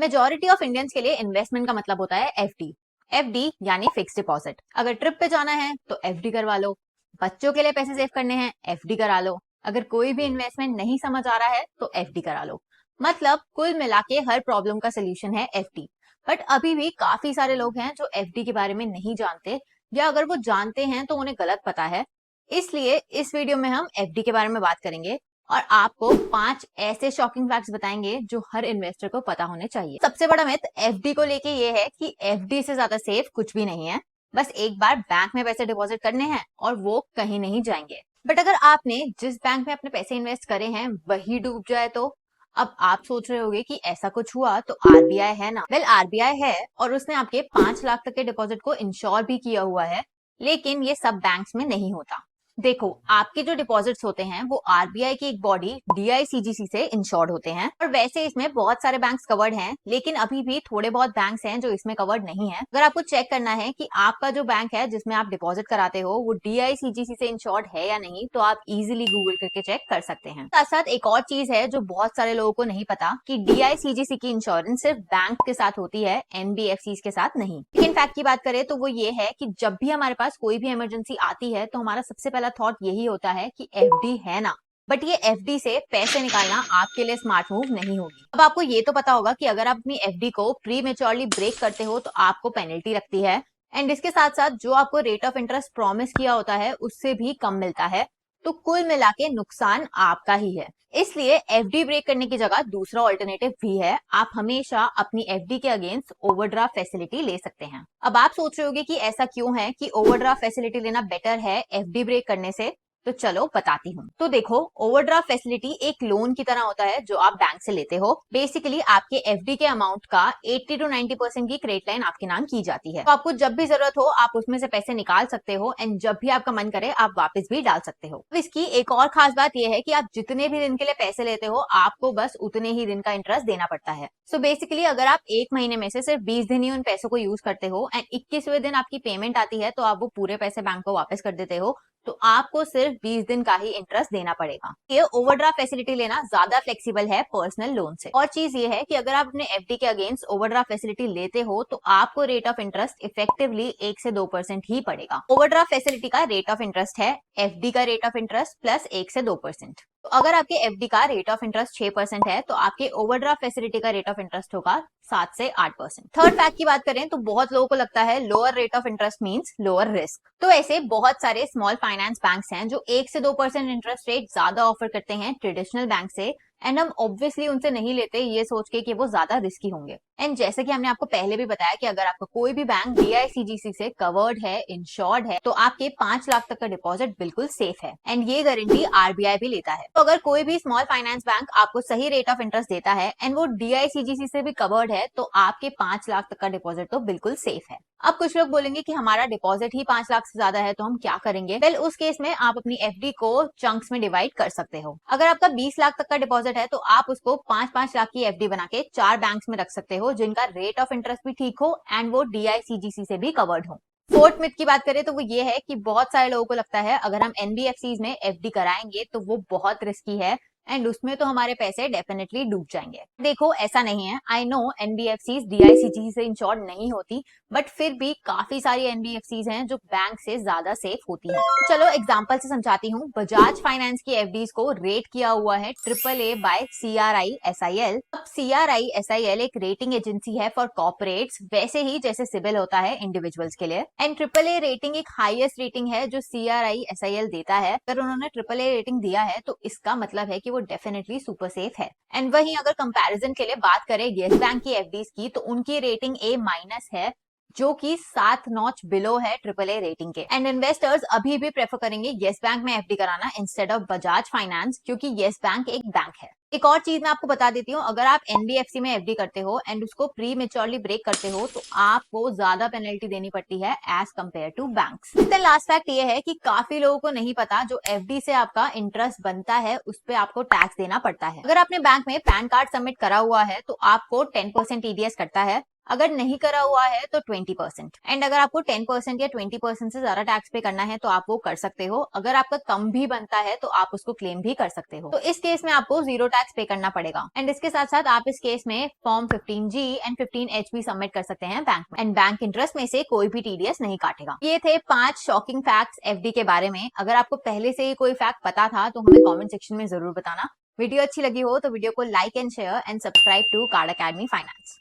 Majority of Indians के लिए investment का मतलब होता है एफडी। एफडी यानी फिक्स डिपॉजिट। अगर ट्रिप पे जाना है तो एफडी करवा लो, बच्चों के लिए पैसे सेव करने हैं एफडी करा लो, अगर कोई भी इन्वेस्टमेंट नहीं समझ आ रहा है तो एफडी करा लो। मतलब कुल मिला के हर प्रॉब्लम का सोल्यूशन है एफडी। बट अभी भी काफी सारे लोग हैं जो एफडी के बारे में नहीं जानते, या अगर वो जानते हैं तो उन्हें गलत पता है। इसलिए इस वीडियो में हम एफडी के बारे में बात करेंगे और आपको 5 ऐसे शॉकिंग फैक्ट्स बताएंगे जो हर इन्वेस्टर को पता होने चाहिए। सबसे बड़ा मिथ एफडी को लेके ये है कि एफडी से ज्यादा सेफ कुछ भी नहीं है। बस एक बार बैंक में पैसे डिपॉजिट करने हैं और वो कहीं नहीं जाएंगे। बट अगर आपने जिस बैंक में अपने पैसे इन्वेस्ट करे हैं वही डूब जाए तो? अब आप सोच रहे होंगे कि ऐसा कुछ हुआ तो आरबीआई है ना। वेल, आरबीआई है और उसने आपके 5 लाख तक के डिपॉजिट को इंश्योर भी किया हुआ है, लेकिन ये सब बैंक्स में नहीं होता। देखो, आपके जो डिपॉजिट्स होते हैं वो आरबीआई की एक बॉडी डीआईसीजीसी से इंश्योर्ड होते हैं, और वैसे इसमें बहुत सारे बैंक्स कवर्ड हैं, लेकिन अभी भी थोड़े बहुत बैंक्स हैं जो इसमें कवर्ड नहीं है। अगर आपको चेक करना है कि आपका जो बैंक है जिसमें आप डिपॉजिट कराते हो वो डीआईसीजीसी से इंश्योर्ड है या नहीं, तो आप इजीली गूगल करके चेक कर सकते हैं। साथ साथ एक और चीज है जो बहुत सारे लोगों को नहीं पता कि डीआईसीजीसी की इंश्योरेंस सिर्फ बैंक के साथ होती है, एनबीएफसी के साथ नहीं। लेकिन फैक्ट की बात करें तो वो ये है कि जब भी हमारे पास कोई भी इमरजेंसी आती है तो हमारा सबसे पहला थॉट यही होता है कि एफडी है ना। बट ये एफडी से पैसे निकालना आपके लिए स्मार्ट मूव नहीं होगी। अब आपको ये तो पता होगा कि अगर आप अपनी एफडी को प्री मेच्योरली ब्रेक करते हो तो आपको पेनल्टी लगती है, एंड इसके साथ साथ जो आपको रेट ऑफ इंटरेस्ट प्रॉमिस किया होता है उससे भी कम मिलता है। तो कुल मिला के नुकसान आपका ही है। इसलिए एफडी ब्रेक करने की जगह दूसरा ऑल्टरनेटिव भी है। आप हमेशा अपनी एफडी के अगेंस्ट ओवरड्राफ्ट फैसिलिटी ले सकते हैं। अब आप सोच रहे होंगे कि ऐसा क्यों है कि ओवरड्राफ्ट फैसिलिटी लेना बेटर है एफडी ब्रेक करने से। तो चलो बताती हूँ। तो देखो, ओवरड्राफ्ट फैसिलिटी एक लोन की तरह होता है जो आप बैंक से लेते हो। बेसिकली आपके एफडी के अमाउंट का 80 to 90% की क्रेडिट लाइन आपके नाम की जाती है। तो आपको जब भी जरूरत हो आप उसमें से पैसे निकाल सकते हो, एंड जब भी आपका मन करे आप वापस भी डाल सकते हो। अब इसकी एक और खास बात यह है कि आप जितने भी दिन के लिए पैसे लेते हो आपको बस उतने ही दिन का इंटरेस्ट देना पड़ता है। सो बेसिकली अगर आप एक महीने में से सिर्फ 20 दिन ही उन पैसों को यूज करते हो एंड 21वें दिन आपकी पेमेंट आती है तो आप वो पूरे पैसे बैंक को वापस कर देते हो, तो आपको सिर्फ 20 दिन का ही इंटरेस्ट देना पड़ेगा। ये ओवरड्राफ्ट फैसिलिटी लेना ज्यादा फ्लेक्सिबल है पर्सनल लोन से। और चीज ये है कि अगर आप अपने एफडी के अगेंस्ट ओवरड्राफ्ट फैसिलिटी लेते हो तो आपको रेट ऑफ इंटरेस्ट इफेक्टिवली 1 से 2% ही पड़ेगा। ओवरड्राफ्ट फैसिलिटी का रेट ऑफ इंटरेस्ट है एफडी का रेट ऑफ इंटरेस्ट प्लस 1 से 2%। तो अगर आपके एफडी का रेट ऑफ इंटरेस्ट 6% है तो आपके ओवरड्राफ्ट फैसिलिटी का रेट ऑफ इंटरेस्ट होगा 7 से 8%। थर्ड फैक्ट की बात करें तो बहुत लोगों को लगता है lower rate of interest means lower risk. तो ऐसे बहुत सारे स्मॉल फाइनेंस बैंक्स हैं जो 1 से 2% इंटरेस्ट रेट ज्यादा ऑफर करते हैं ट्रेडिशनल बैंक से, एंड हम ऑब्वियसली उनसे नहीं लेते ये सोच के कि वो ज्यादा रिस्की होंगे। एंड जैसे कि हमने आपको पहले भी बताया कि अगर आपका कोई भी बैंक डीआईसीजीसी से कवर्ड है, इंश्योर्ड है, तो आपके 5 लाख तक का डिपॉजिट बिल्कुल सेफ है, एंड ये गारंटी आरबीआई भी लेता है। तो अगर कोई भी स्मॉल फाइनेंस बैंक आपको सही रेट ऑफ इंटरेस्ट देता है एंड वो डीआईसीजीसी से भी कवर्ड है तो आपके 5 लाख तक का डिपॉजिट तो बिल्कुल सेफ है। अब कुछ लोग बोलेंगे कि हमारा डिपॉजिट ही 5 लाख से ज्यादा है तो हम क्या करेंगे? वेल, उस केस में आप अपनी एफडी को चंक्स में डिवाइड कर सकते हो। अगर आपका 20 लाख तक का डिपॉजिट है तो आप उसको 5-5 लाख की एफडी बना के 4 बैंक्स में रख सकते हो जिनका रेट ऑफ इंटरेस्ट भी ठीक हो एंड वो डीआईसीजीसी से भी कवर्ड हो। फोर्थ मिथ की बात करें तो वो ये है कि बहुत सारे लोगों को लगता है अगर हम एनबीएफसी में एफडी कराएंगे तो वो बहुत रिस्की है एंड उसमें तो हमारे पैसे डेफिनेटली डूब जाएंगे। देखो, ऐसा नहीं है। आई नो एनबीएफसी डीआईसीजी से इंश्योर्ड नहीं होती, बट फिर भी काफी सारी एनबीएफसी हैं जो बैंक से ज्यादा सेफ होती हैं। तो चलो एग्जांपल से समझाती हूँ। बजाज फाइनेंस की एफडीज को रेट किया हुआ है AAA बाय CRISIL। अब CRISIL एक रेटिंग एजेंसी है फॉर कॉर्पोरेट्स, वैसे ही जैसे सिबिल होता है इंडिविजुअल्स के लिए, एंड AAA रेटिंग एक हाईएस्ट रेटिंग है जो CRISIL देता है। अगर उन्होंने AAA रेटिंग दिया है तो इसका मतलब है कि वो डेफिनेटली सुपर सेफ है। एंड वहीं अगर कंपैरिजन के लिए बात करें येस बैंक की एफडीज की तो उनकी रेटिंग A- है जो कि 7 नॉच बिलो है AAA रेटिंग के, एंड इन्वेस्टर्स अभी भी प्रेफर करेंगे येस बैंक में एफडी कराना इंस्टेड ऑफ बजाज फाइनेंस, क्योंकि येस बैंक एक बैंक है। एक और चीज मैं आपको बता देती हूँ, अगर आप एनबीएफसी में एफडी करते हो एंड उसको प्री मेच्योरली ब्रेक करते हो तो आपको ज्यादा पेनल्टी देनी पड़ती है as compared to banks. Last fact ये है कि काफी लोगों को नहीं पता जो एफडी से आपका इंटरेस्ट बनता है उस पर आपको टैक्स देना पड़ता है। अगर आपने बैंक में पैन कार्ड सबमिट करा हुआ है तो आपको 10% टीडीएस कटता है। अगर नहीं करा हुआ है तो 20%। एंड अगर आपको 10% या 20% से ज्यादा टैक्स पे करना है तो आप वो कर सकते हो। अगर आपका कम भी बनता है तो आप उसको क्लेम भी कर सकते हो। तो इस केस में आपको जीरो टैक्स पे करना पड़ेगा। एंड इसके साथ साथ आप इस केस में फॉर्म 15G एंड 15H भी सबमिट कर सकते हैं बैंक में। एंड बैंक इंटरेस्ट में से कोई भी TDS नहीं काटेगा। ये थे 5 शॉकिंग फैक्ट्स FD के बारे में। अगर आपको पहले से ही कोई फैक्ट पता था तो हमें कॉमेंट सेक्शन में जरूर बताना। वीडियो अच्छी लगी हो तो वीडियो को like and share and subscribe to Card Academy finance.